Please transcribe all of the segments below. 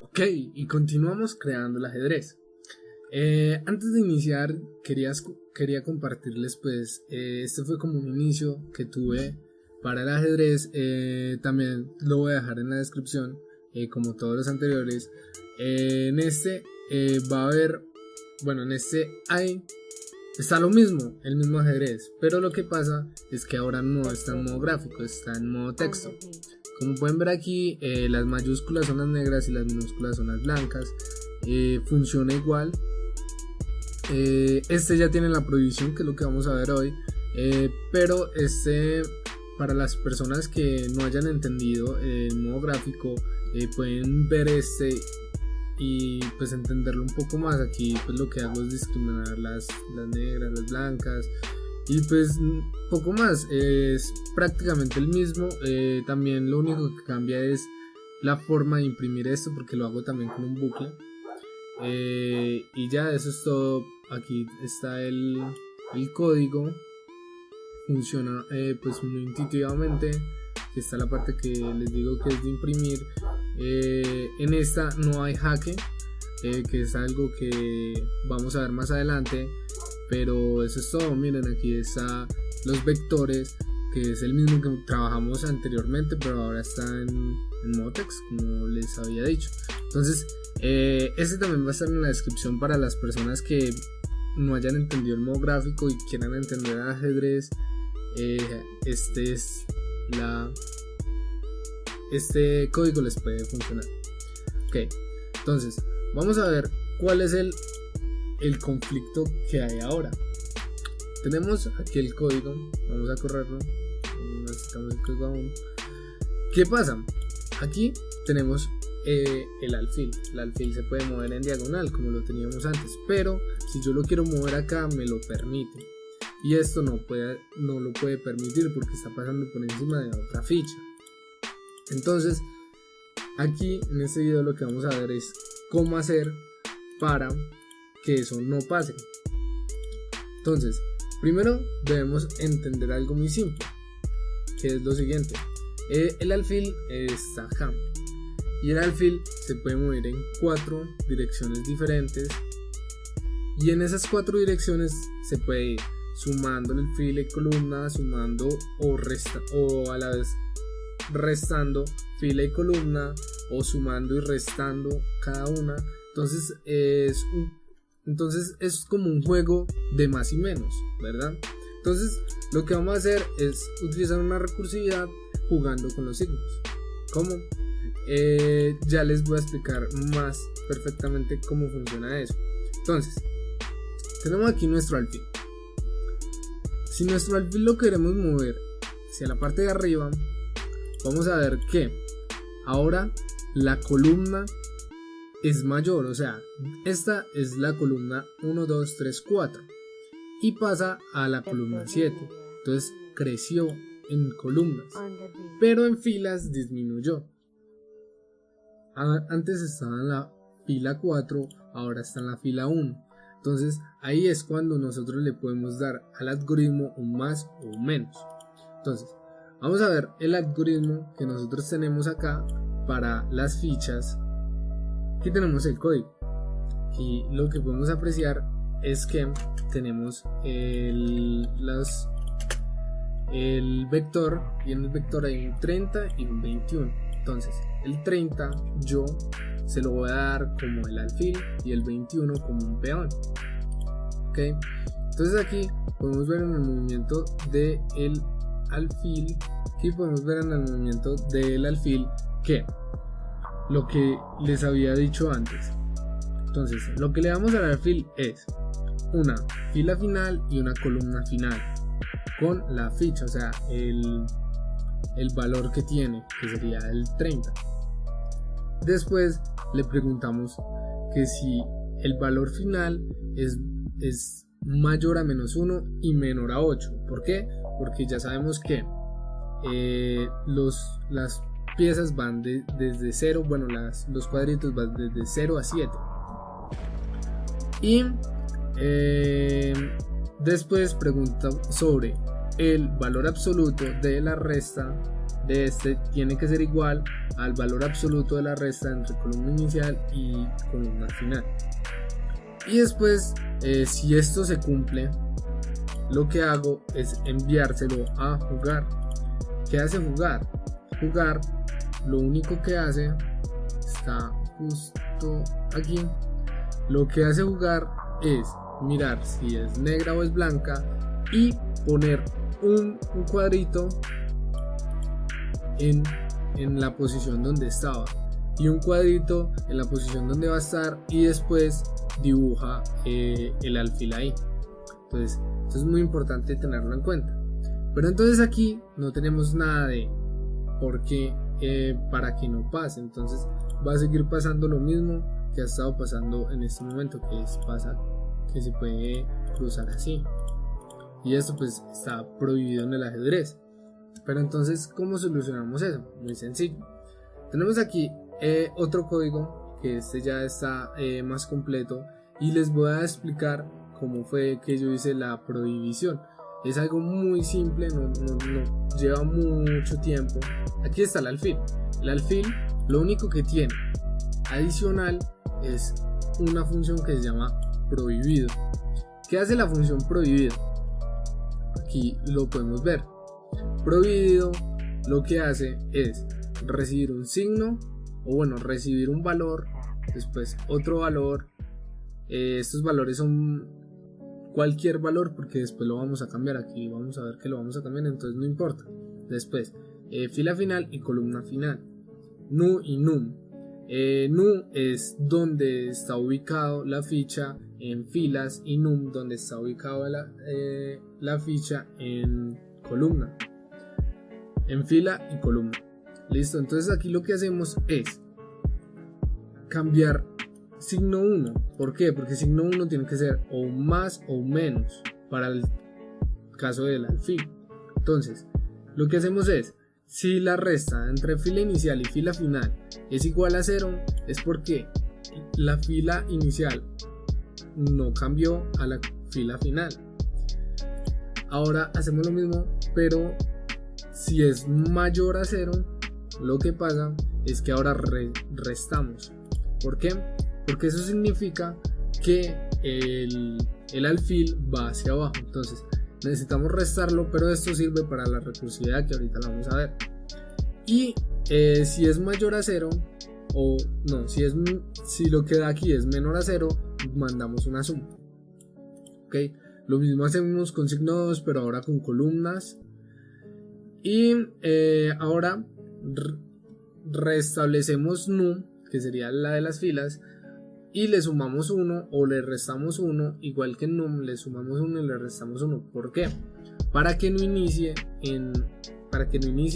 Ok, y continuamos creando el ajedrez. Antes de iniciar quería compartirles pues este fue como un inicio que tuve para el ajedrez. También lo voy a dejar en la descripción como todos los anteriores. En este va a haber, bueno, en este está lo mismo, el mismo ajedrez, pero lo que pasa es que ahora no está en modo gráfico, está en modo texto. Como pueden ver aquí, las mayúsculas son las negras y las minúsculas son las blancas. Funciona igual. Este ya tiene la prohibición, que es lo que vamos a ver hoy. Pero para las personas que no hayan entendido el modo gráfico, pueden ver y pues entenderlo un poco más. Aquí pues lo que hago es discriminar las negras, las blancas, y pues poco más, es prácticamente el mismo. También lo único que cambia es la forma de imprimir esto, porque lo hago también con un bucle. Y ya, eso es todo. Aquí está el código. Funciona pues muy intuitivamente. Aquí está la parte que les digo que es de imprimir. En esta no hay jaque, que es algo que vamos a ver más adelante. Pero eso es todo. Miren, aquí están los vectores, que es el mismo que trabajamos anteriormente, pero ahora está en modo text, como les había dicho. Entonces este también va a estar en la descripción para las personas que no hayan entendido el modo gráfico y quieran entender el ajedrez. Este código les puede funcionar. Ok, entonces vamos a ver cuál es el conflicto que hay ahora. Tenemos aquí el código, vamos a correrlo, no necesitamos el código aún. ¿Qué pasa? Aquí tenemos el alfil. El alfil se puede mover en diagonal como lo teníamos antes, pero si yo lo quiero mover acá me lo permite, y esto no lo puede permitir porque está pasando por encima de otra ficha. Entonces aquí en este video lo que vamos a ver es cómo hacer para que eso no pase. Entonces, primero debemos entender algo muy simple, que es lo siguiente. El alfil está acá, y el alfil se puede mover en 4 direcciones diferentes, y en esas 4 direcciones se puede ir sumando el fila y columna, sumando o a la vez restando fila y columna, o sumando y restando cada una. Entonces es como un juego de más y menos, ¿verdad? Entonces lo que vamos a hacer es utilizar una recursividad jugando con los signos. ¿Cómo? Ya les voy a explicar más perfectamente cómo funciona eso. Entonces, tenemos aquí nuestro alfil. Si nuestro alfil lo queremos mover hacia la parte de arriba, vamos a ver que ahora la columna es mayor, o sea, esta es la columna 1, 2, 3, 4 y pasa a la columna 7. Entonces creció en columnas, pero en filas disminuyó. Antes estaba en la fila 4, ahora está en la fila 1. Entonces ahí es cuando nosotros le podemos dar al algoritmo un más o un menos. Entonces vamos a ver el algoritmo que nosotros tenemos acá para las fichas. Aquí tenemos el código, y lo que podemos apreciar es que tenemos el vector, y en el vector hay un 30 y un 21. Entonces el 30 yo se lo voy a dar como el alfil y el 21 como un peón. ¿Ok? Entonces aquí podemos ver en el movimiento del alfil, que lo que les había dicho antes. Entonces lo que le damos al alfil es una fila final y una columna final con la ficha, o sea, el valor que tiene, que sería el 30. Después le preguntamos que si el valor final es mayor a -1 y menor a 8. ¿Por qué? Porque ya sabemos que las piezas van desde 0, bueno, los cuadritos van desde 0 a 7. Y después pregunta sobre el valor absoluto de la resta de este, tiene que ser igual al valor absoluto de la resta entre columna inicial y columna final. Y después, si esto se cumple, lo que hago es enviárselo a jugar. ¿Qué hace jugar? Jugar lo único que hace, está justo aquí, lo que hace jugar es mirar si es negra o es blanca y poner un cuadrito en la posición donde estaba y un cuadrito en la posición donde va a estar, y después dibuja el alfil ahí. Entonces esto es muy importante tenerlo en cuenta. Pero entonces aquí no tenemos nada de por qué, para que no pase. Entonces va a seguir pasando lo mismo que ha estado pasando en este momento, que se puede cruzar así, y esto pues está prohibido en el ajedrez. Pero entonces, ¿cómo solucionamos eso? Muy sencillo. Tenemos aquí otro código, que este ya está más completo, y les voy a explicar cómo fue que yo hice la prohibición. Es algo muy simple, no lleva mucho tiempo. Aquí está el alfil. El alfil lo único que tiene adicional es una función que se llama prohibido. ¿Qué hace la función prohibido? Aquí lo podemos ver. Prohibido lo que hace es recibir un signo, o bueno, recibir un valor, después otro valor. Estos valores son cualquier valor, porque después lo vamos a cambiar. Aquí vamos a ver que lo vamos a cambiar, entonces no importa. Después fila final y columna final, nu y num. Nu es donde está ubicado la ficha en filas, y num donde está ubicado la ficha en columna, en fila y columna. Listo, entonces aquí lo que hacemos es cambiar signo 1. ¿Por qué? Porque signo 1 tiene que ser o más o menos para el caso del alfil. Entonces lo que hacemos es, si la resta entre fila inicial y fila final es igual a 0, es porque la fila inicial no cambió a la fila final. Ahora hacemos lo mismo, pero si es mayor a 0, lo que pasa es que ahora restamos. ¿Por qué? Porque eso significa que el alfil va hacia abajo. Entonces necesitamos restarlo, pero esto sirve para la recursividad, que ahorita la vamos a ver. Y si es mayor a 0, o no, si lo que da aquí es menor a 0, mandamos una suma. ¿Ok? Lo mismo hacemos con signo 2, pero ahora con columnas. Y ahora restablecemos nu, que sería la de las filas, y le sumamos 1 o le restamos 1, igual que en num, le sumamos 1 y le restamos 1. ¿Por qué? Para que no inicie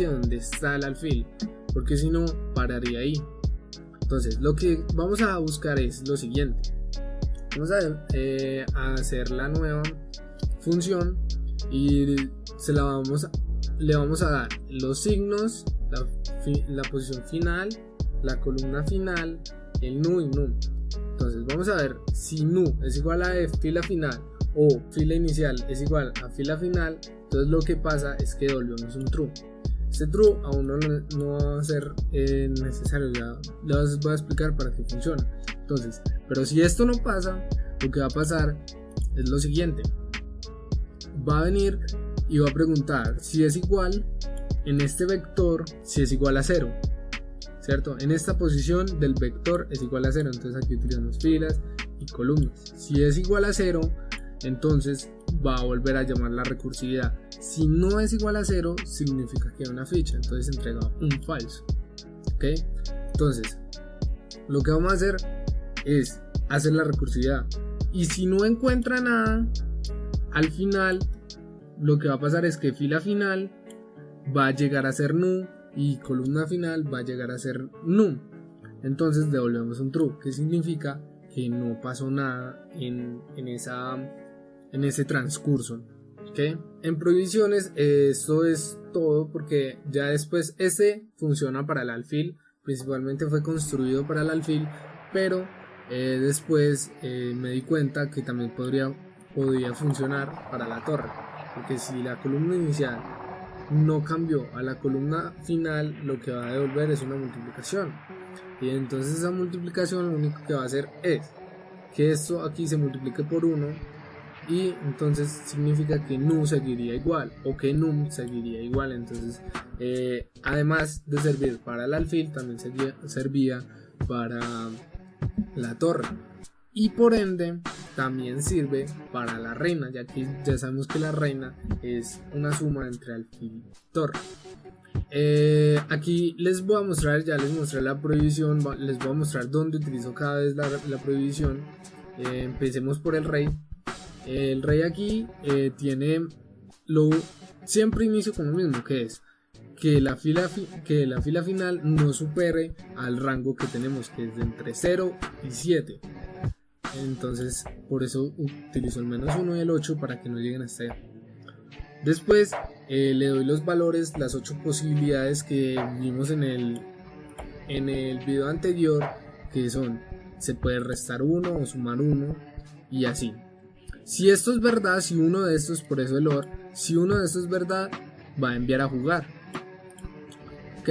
donde está el alfil, porque si no pararía ahí. Entonces lo que vamos a buscar es lo siguiente. Vamos a hacer la nueva función y le vamos a dar los signos, la posición final, la columna final, el nu y num. Entonces vamos a ver si nu es igual a fila final o fila inicial es igual a fila final. Entonces lo que pasa es que devolvemos un true. Este true aún no va a ser necesario, ya les voy a explicar para qué funciona. Entonces, pero si esto no pasa, lo que va a pasar es lo siguiente. Va a venir y va a preguntar si es igual en este vector, si es igual a 0, ¿cierto? En esta posición del vector es igual a 0, entonces aquí utilizamos filas y columnas. Si es igual a 0, entonces va a volver a llamar la recursividad. Si no es igual a 0, significa que hay una ficha, entonces entrega un falso. ¿Ok? Entonces, lo que vamos a hacer es hacer la recursividad. Y si no encuentra nada, al final lo que va a pasar es que fila final va a llegar a ser nu y columna final va a llegar a ser num. Entonces devolvemos un true, que significa que no pasó nada en ese transcurso. ¿Okay? En prohibiciones esto es todo, porque ya después funciona para el alfil, principalmente fue construido para el alfil, pero Después me di cuenta que también podría funcionar para la torre, porque si la columna inicial no cambió a la columna final, lo que va a devolver es una multiplicación, y entonces esa multiplicación lo único que va a hacer es que esto aquí se multiplique por 1, y entonces significa que nu seguiría igual o que num seguiría igual. Entonces además de servir para el alfil, también servía para la torre, y por ende también sirve para la reina, ya que ya sabemos que la reina es una suma entre alfil y torre. Aquí les voy a mostrar, ya les mostré la prohibición, les voy a mostrar dónde utilizo cada vez la prohibición. Empecemos por el rey. El rey aquí tiene siempre inicio con lo mismo, que es que la fila final no supere al rango que tenemos, que es de entre 0 y 7. Entonces por eso utilizo el -1 y el 8 para que no lleguen hasta allá. Después le doy los valores, las 8 posibilidades que vimos en el video anterior, que son: se puede restar 1 o sumar 1, y así. Si esto es verdad, si uno de estos, por eso el OR, si uno de estos es verdad, va a enviar a jugar. ¿Ok?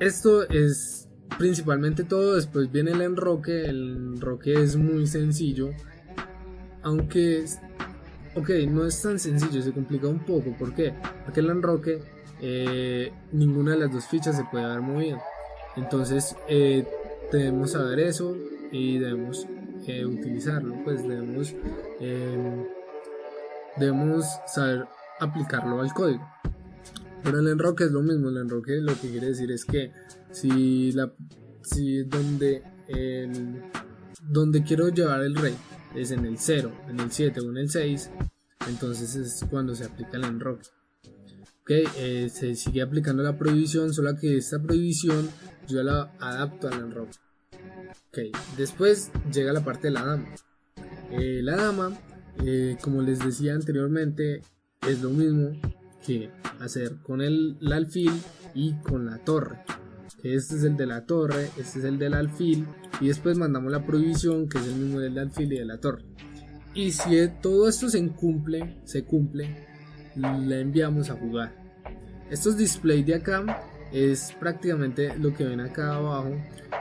Esto es principalmente todo. Después viene el enroque. El enroque es muy sencillo, aunque no es tan sencillo, se complica un poco. ¿Por qué? Porque el enroque, ninguna de las dos fichas se puede haber movido. Entonces debemos saber eso y debemos utilizarlo, pues debemos saber aplicarlo al código. Pero el enroque es lo mismo. El enroque lo que quiere decir es que si donde quiero llevar el rey es en el 0, en el 7 o en el 6, entonces es cuando se aplica el enroque. Se sigue aplicando la prohibición, solo que esta prohibición yo la adapto al enroque. Después llega la parte de la dama. La dama, como les decía anteriormente, es lo mismo que hacer con el alfil y con la torre. Este es el de la torre, este es el del alfil, y después mandamos la prohibición, que es el mismo del alfil y de la torre. Y si todo esto se cumple, la enviamos a jugar. Estos displays de acá es prácticamente lo que ven acá abajo,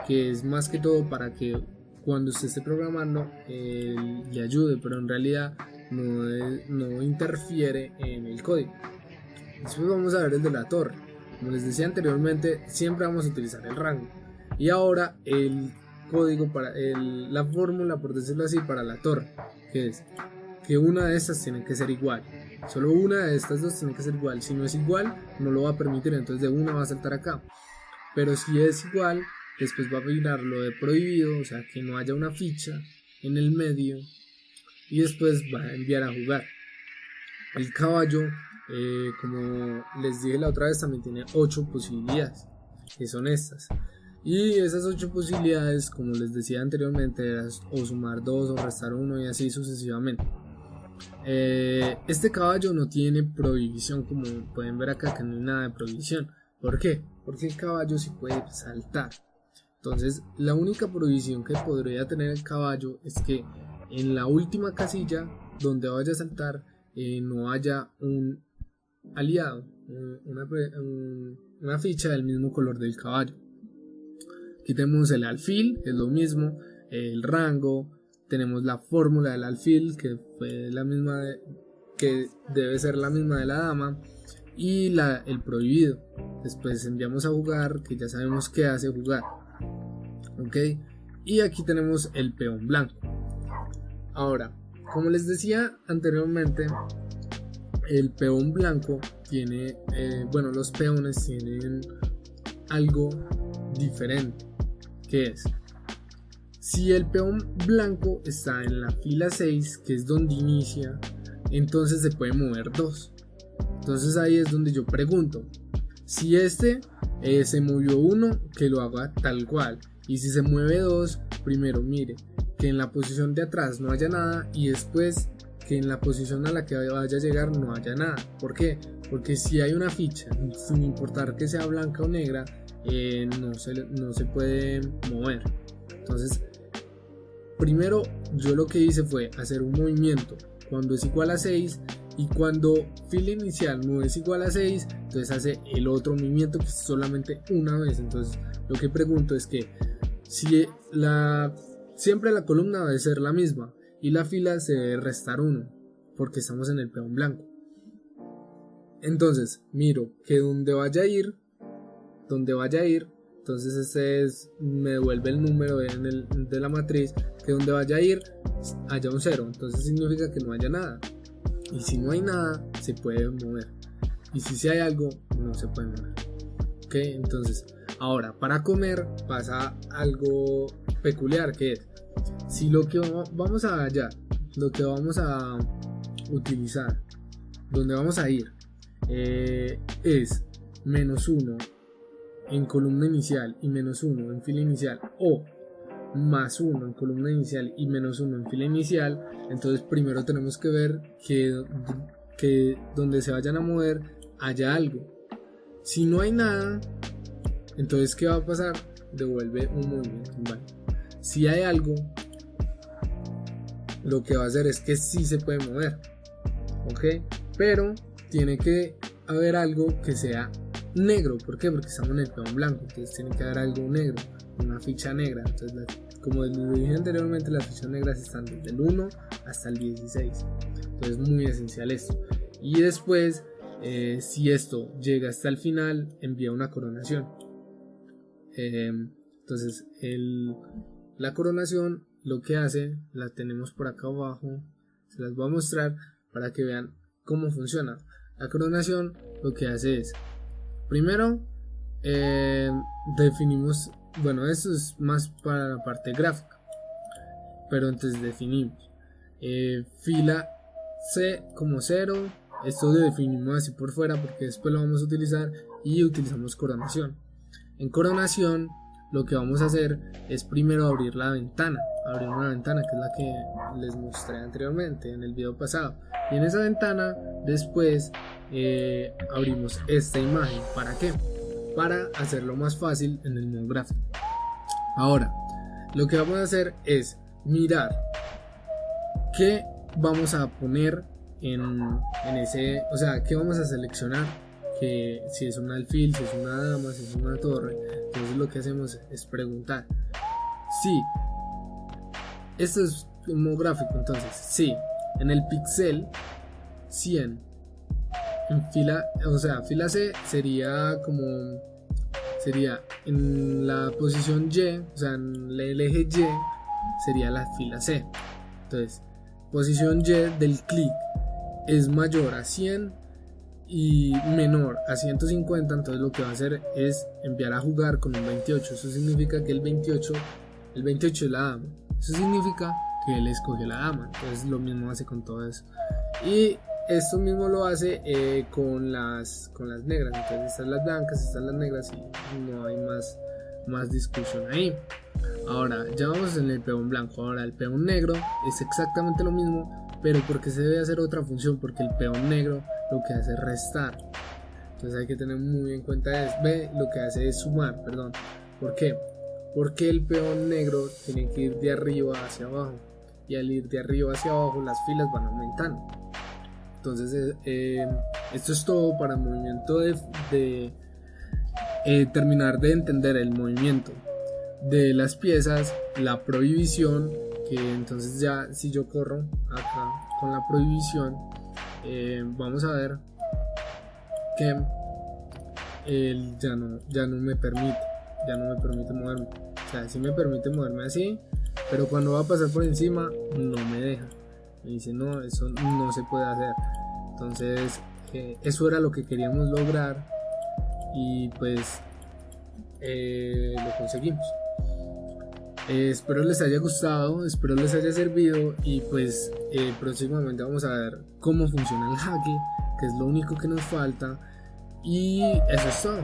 que es más que todo para que cuando usted esté programando le ayude, pero en realidad no interfiere en el código. Después vamos a ver el de la torre. Como les decía anteriormente, siempre vamos a utilizar el rango, y ahora el código para la fórmula, por decirlo así, para la torre, que es que una de estas tiene que ser igual. Solo una de estas dos tiene que ser igual. Si no es igual, no lo va a permitir, entonces de una va a saltar acá. Pero si es igual, después va a mirar lo de prohibido, o sea, que no haya una ficha en el medio, y después va a enviar a jugar. El caballo, como les dije la otra vez, también tiene 8 posibilidades, que son estas. Y esas 8 posibilidades, como les decía anteriormente, era o sumar 2 o restar 1 y así sucesivamente. Este caballo no tiene prohibición, como pueden ver acá, que no hay nada de prohibición. ¿Por qué? Porque el caballo sí puede saltar. Entonces la única prohibición que podría tener el caballo es que en la última casilla donde vaya a saltar no haya un aliado, una ficha del mismo color del caballo. Aquí tenemos el alfil, es lo mismo, el rango, tenemos la fórmula del alfil, que fue la misma que debe ser la misma de la dama, y el prohibido. Después enviamos a jugar, que ya sabemos qué hace jugar. Y aquí tenemos el peón blanco. Ahora, como les decía anteriormente, el peón blanco tiene, los peones tienen algo diferente, que es: si el peón blanco está en la fila 6, que es donde inicia, entonces se puede mover 2. Entonces ahí es donde yo pregunto: si este se movió 1, que lo haga tal cual, y si se mueve 2, primero mire que en la posición de atrás no haya nada, y después que en la posición a la que vaya a llegar no haya nada. ¿Por qué? Porque si hay una ficha, sin importar que sea blanca o negra, no se puede mover. Entonces, primero yo lo que hice fue hacer un movimiento cuando es igual a 6, y cuando fila inicial no es igual a 6, entonces hace el otro movimiento que es solamente una vez. Entonces lo que pregunto es que si siempre la columna debe ser la misma y la fila se debe restar 1 porque estamos en el peón blanco. Entonces miro que donde vaya a ir, entonces me devuelve el número de la matriz, que donde vaya a ir haya un 0, entonces significa que no haya nada. Y si no hay nada, se puede mover. Y si hay algo, no se puede mover. Ok, entonces, ahora para comer pasa algo peculiar, que es, si lo que vamos a hallar, lo que vamos a utilizar, donde vamos a ir, es -1 en columna inicial y -1 en fila inicial, o +1 en columna inicial y -1 en fila inicial, entonces primero tenemos que ver que donde se vayan a mover haya algo. Si no hay nada, entonces ¿qué va a pasar? Devuelve un movimiento. Vale. Si hay algo, lo que va a hacer es que sí se puede mover, ¿ok? Pero tiene que haber algo que sea negro. ¿Por qué? Porque estamos en el peón blanco, entonces tiene que haber algo negro, una ficha negra. Entonces, como les dije anteriormente, las fichas negras están desde el 1 hasta el 16. Entonces es muy esencial esto. Y después, si esto llega hasta el final, envía una coronación. Entonces la coronación lo que hace, la tenemos por acá abajo, se las voy a mostrar para que vean cómo funciona. La coronación lo que hace es, primero definimos, bueno, esto es más para la parte gráfica, pero entonces definimos fila C como 0, esto lo definimos así por fuera porque después lo vamos a utilizar, y utilizamos coronación. En coronación lo que vamos a hacer es primero abrir una ventana que es la que les mostré anteriormente en el video pasado, y en esa ventana después abrimos esta imagen. ¿Para qué? Para hacerlo más fácil en el modo gráfico. Ahora lo que vamos a hacer es mirar qué vamos a poner en ese, o sea, qué vamos a seleccionar, que si es un alfil, si es una dama, si es una torre. Entonces lo que hacemos es preguntar si esto es un modo gráfico. Entonces si en el píxel 100 en fila, o sea, fila C sería en la posición Y, o sea, en el eje Y sería la fila C. Entonces posición Y del clic es mayor a 100 y menor a 150, entonces lo que va a hacer es enviar a jugar con un 28. Eso significa que el 28 es la dama. Eso significa que él escogió la dama. Entonces lo mismo hace con todo eso. Y esto mismo lo hace con las negras. Entonces estas las blancas, estas las negras, y no hay más discusión ahí. Ahora ya vamos en el peón blanco. Ahora el peón negro es exactamente lo mismo, pero porque se debe hacer otra función, porque el peón negro lo que hace es restar. Entonces hay que tener muy en cuenta eso. Lo que hace es sumar, perdón. ¿Por qué? Porque el peón negro tiene que ir de arriba hacia abajo, y al ir de arriba hacia abajo las filas van aumentando. Entonces esto es todo para el movimiento de terminar de entender el movimiento de las piezas, la prohibición, que entonces ya si yo corro acá con la prohibición, vamos a ver que él ya no me permite moverme. O sea, sí me permite moverme así, pero cuando va a pasar por encima no me deja, me dice no, eso no se puede hacer. Entonces eso era lo que queríamos lograr, y pues lo conseguimos. Espero les haya gustado, espero les haya servido, y pues próximamente vamos a ver cómo funciona el jaque, que es lo único que nos falta, y eso es todo.